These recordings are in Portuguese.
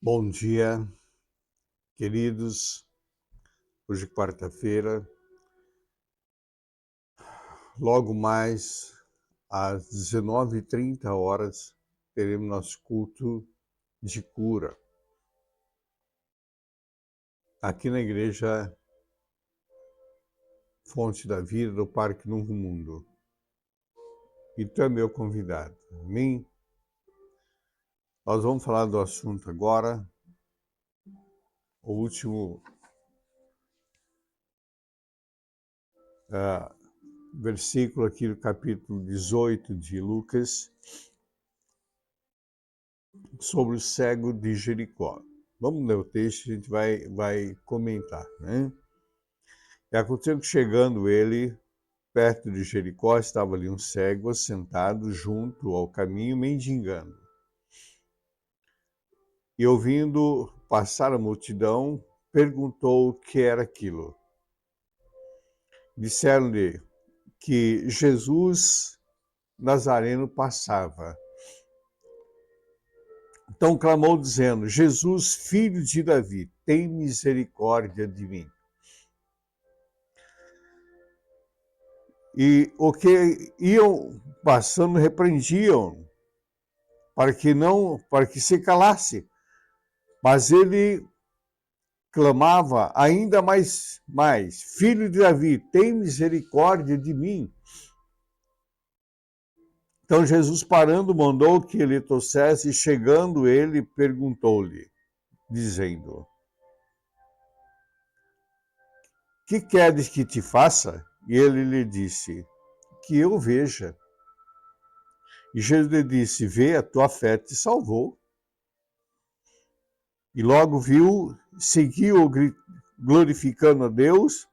Bom dia, queridos. Hoje é quarta-feira, logo mais às 19h30 teremos nosso culto de cura aqui na Igreja Fonte da Vida do Parque Novo Mundo. E tu é meu convidado, amém? Nós vamos falar do assunto agora, o último versículo aqui do capítulo 18 de Lucas, sobre o cego de Jericó. Vamos ler o texto e a gente vai comentar, né? E aconteceu que, chegando ele perto de Jericó, estava ali um cego sentado junto ao caminho, mendigando. E, ouvindo passar a multidão, perguntou o que era aquilo. Disseram-lhe que Jesus Nazareno passava. Então clamou, dizendo: Jesus, filho de Davi, tem misericórdia de mim. E o que iam passando repreendiam para que se calasse. Mas ele clamava ainda mais: Filho de Davi, tem misericórdia de mim. Então Jesus, parando, mandou que ele trouxesse, e chegando ele, perguntou-lhe, dizendo: Que queres que te faça? E ele lhe disse: Que eu veja. E Jesus lhe disse: Vê, a tua fé te salvou. E logo viu, seguiu glorificando a Deus,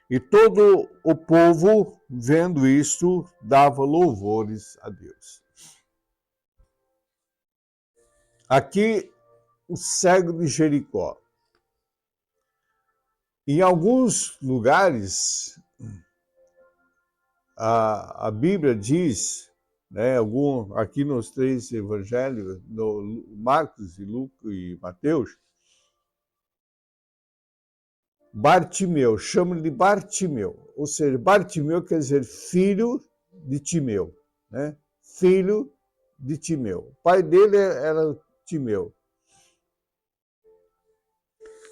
e todo o povo, vendo isto, dava louvores a Deus. Aqui, o cego de Jericó. Em alguns lugares, a Bíblia diz, né, aqui nos três evangelhos, no Marcos, e Lucas e Mateus, Bartimeu, chama de Bartimeu, ou seja, Bartimeu quer dizer filho de Timeu, né? Filho de Timeu. O pai dele era Timeu.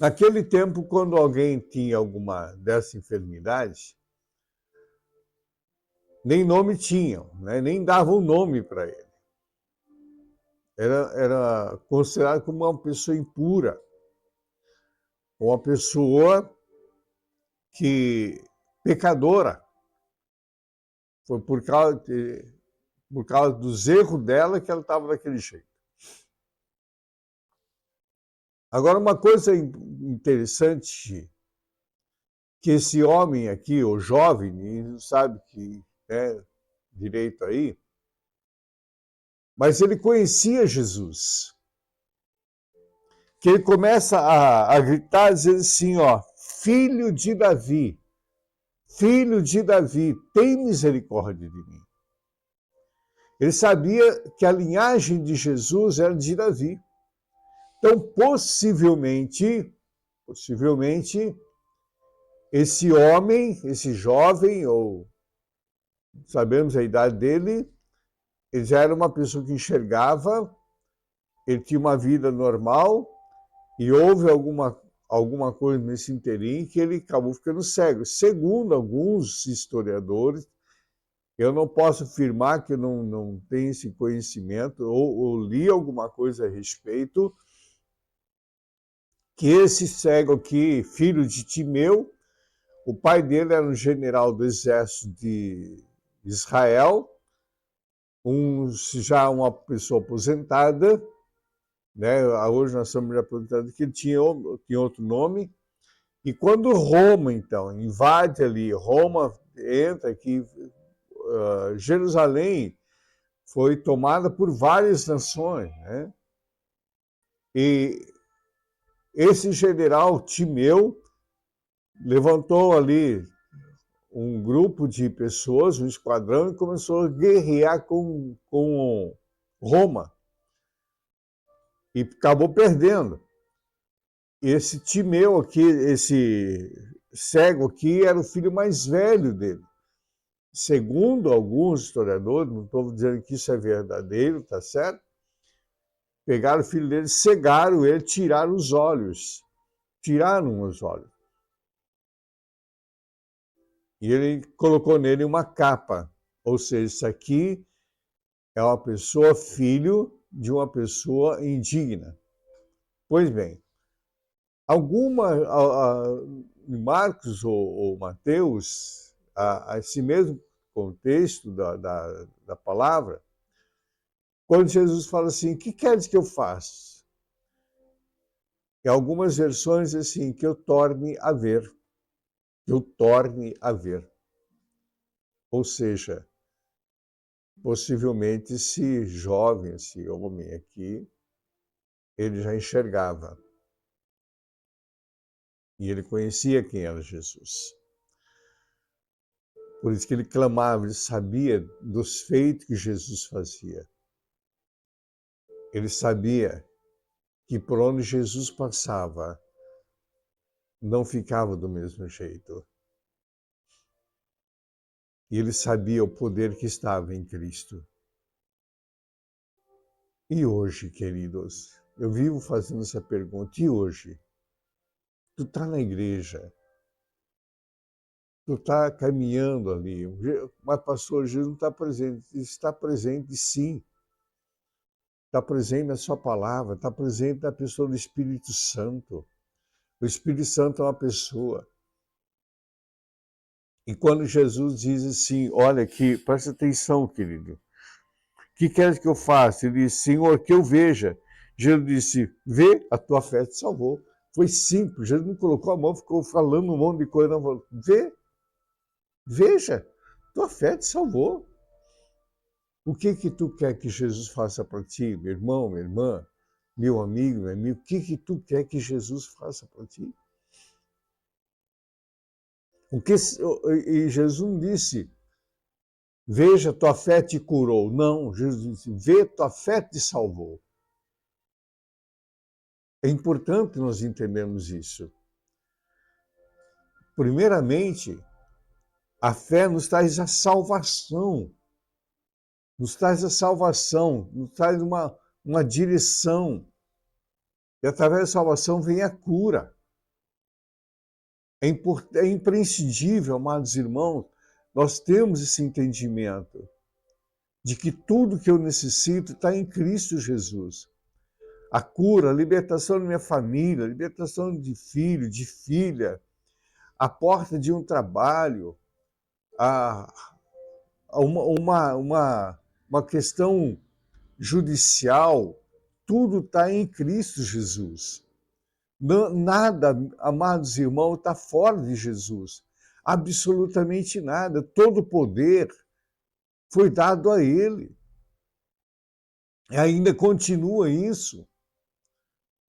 Naquele tempo, quando alguém tinha alguma dessa enfermidade, nem nome tinham, né? Nem davam nome para ele. Era considerado como uma pessoa impura, uma pessoa pecadora. Foi por causa dos erros dela que ela estava daquele jeito. Agora, uma coisa interessante, que esse homem aqui, o jovem, não sabe que é direito aí, mas ele conhecia Jesus. Que ele começa a gritar, dizendo assim, ó, filho de Davi, tem misericórdia de mim. Ele sabia que a linhagem de Jesus era de Davi. Então, possivelmente, esse homem, esse jovem, ou sabemos a idade dele, ele já era uma pessoa que enxergava, ele tinha uma vida normal, e houve alguma coisa nesse interim que ele acabou ficando cego. Segundo alguns historiadores, eu não posso afirmar que eu não tenho esse conhecimento, ou li alguma coisa a respeito, que esse cego aqui, filho de Timeu, o pai dele era um general do exército de Israel, já uma pessoa aposentada, né? Hoje nós somos aposentados, que ele tinha outro nome. E quando Roma, então, invade ali, Roma entra aqui, Jerusalém foi tomada por várias nações, né? E esse general Timeu levantou ali um grupo de pessoas, um esquadrão, e começou a guerrear com Roma. e acabou perdendo. Esse Timeu aqui, esse cego aqui, era o filho mais velho dele. Segundo alguns historiadores, não estou dizendo que isso é verdadeiro, tá certo? Pegaram o filho dele, cegaram ele, tiraram os olhos. Tiraram os olhos. E ele colocou nele uma capa. Ou seja, isso aqui é uma pessoa, filho de uma pessoa indigna. Pois bem, Marcos ou Mateus, esse mesmo contexto da palavra, quando Jesus fala assim, o que queres que eu faça? Em algumas versões, assim, que eu torne a ver. Que eu torne a ver. Ou seja, possivelmente esse jovem, esse homem aqui, ele já enxergava. E ele conhecia quem era Jesus. Por isso que ele clamava, ele sabia dos feitos que Jesus fazia. Ele sabia que por onde Jesus passava, não ficava do mesmo jeito. E ele sabia o poder que estava em Cristo. E hoje, queridos, eu vivo fazendo essa pergunta, e hoje? Tu está na igreja, tu está caminhando ali, mas pastor, Jesus não está presente. Está presente sim. Está presente na sua palavra, está presente na pessoa do Espírito Santo. O Espírito Santo é uma pessoa. E quando Jesus diz assim, olha aqui, presta atenção, querido. O que queres que eu faça? Ele disse, Senhor, que eu veja. Jesus disse, vê, a tua fé te salvou. Foi simples, Jesus não colocou a mão, ficou falando um monte de coisa. Não falou, vê, veja, tua fé te salvou. O que tu quer que Jesus faça para ti, meu irmão, minha irmã, meu amigo, meu amigo? O que tu quer que Jesus faça para ti? E Jesus não disse, veja, tua fé te curou. Não, Jesus disse, vê, tua fé te salvou. É importante nós entendermos isso. Primeiramente, a fé nos traz a salvação. Nos traz a salvação, nos traz uma direção. E através da salvação vem a cura. É imprescindível, amados irmãos, nós temos esse entendimento de que tudo que eu necessito está em Cristo Jesus. A cura, a libertação da minha família, a libertação de filho, de filha, a porta de um trabalho, uma questão judicial, tudo está em Cristo Jesus. Nada, amados irmãos, está fora de Jesus. Absolutamente nada. Todo poder foi dado a Ele. E ainda continua isso.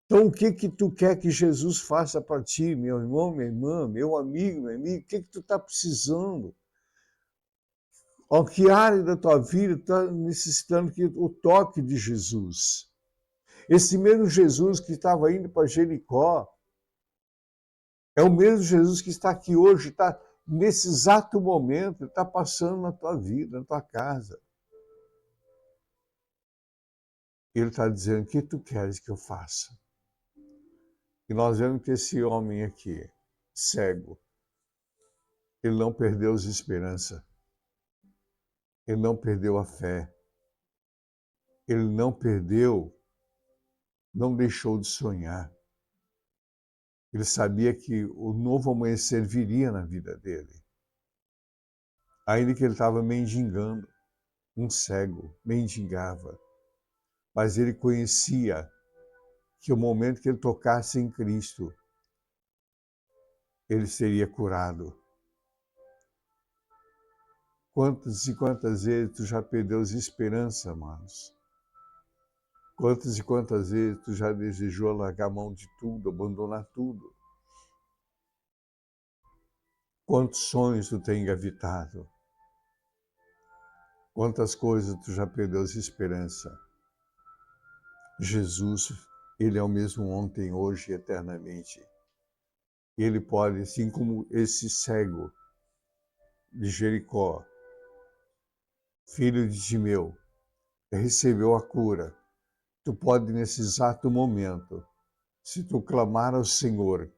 Então, o que tu quer que Jesus faça para ti, meu irmão, minha irmã, meu amigo, meu amigo? O que tu está precisando? Ao que área da tua vida está necessitando o toque de Jesus? Esse mesmo Jesus que estava indo para Jericó, é o mesmo Jesus que está aqui hoje, está nesse exato momento, está passando na tua vida, na tua casa. Ele está dizendo, o que tu queres que eu faça? E nós vemos que esse homem aqui, cego, ele não perdeu as esperanças. Ele não perdeu a fé. Ele não perdeu, não deixou de sonhar. Ele sabia que o novo amanhecer viria na vida dele. Ainda que ele estava mendigando, um cego mendigava. Mas ele conhecia que o momento que ele tocasse em Cristo, ele seria curado. Quantas e quantas vezes tu já perdeu as esperanças, amados? Quantas e quantas vezes tu já desejou largar a mão de tudo, abandonar tudo? Quantos sonhos tu tem engavitado? Quantas coisas tu já perdeu as esperanças? Jesus Ele é o mesmo ontem, hoje e eternamente. Ele pode, assim como esse cego de Jericó, filho de Timeu, recebeu a cura. Tu pode, nesse exato momento, se tu clamar ao Senhor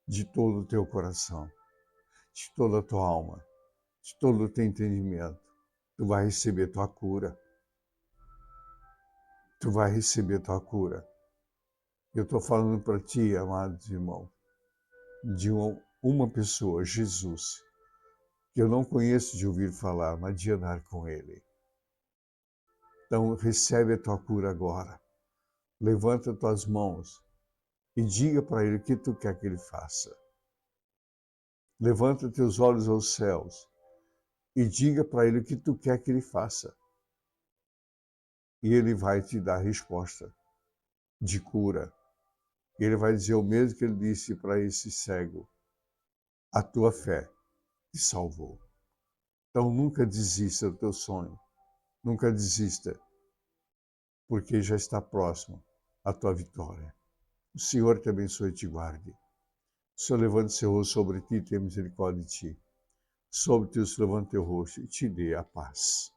de todo o teu coração, de toda a tua alma, de todo o teu entendimento, tu vai receber tua cura. Tu vai receber tua cura. Eu estou falando para ti, amados irmãos, de uma pessoa, Jesus, que eu não conheço de ouvir falar, mas de andar com Ele. Então recebe a tua cura agora. Levanta tuas mãos e diga para Ele o que tu quer que Ele faça. Levanta teus olhos aos céus e diga para Ele o que tu quer que Ele faça. E Ele vai te dar a resposta de cura. Ele vai dizer o mesmo que Ele disse para esse cego: a tua fé te salvou. Então nunca desista do teu sonho. Nunca desista, porque já está próximo a tua vitória. O Senhor te abençoe e te guarde. O Senhor levante seu rosto sobre ti e tenha misericórdia de ti. Sobre ti o Senhor levante teu rosto e te dê a paz.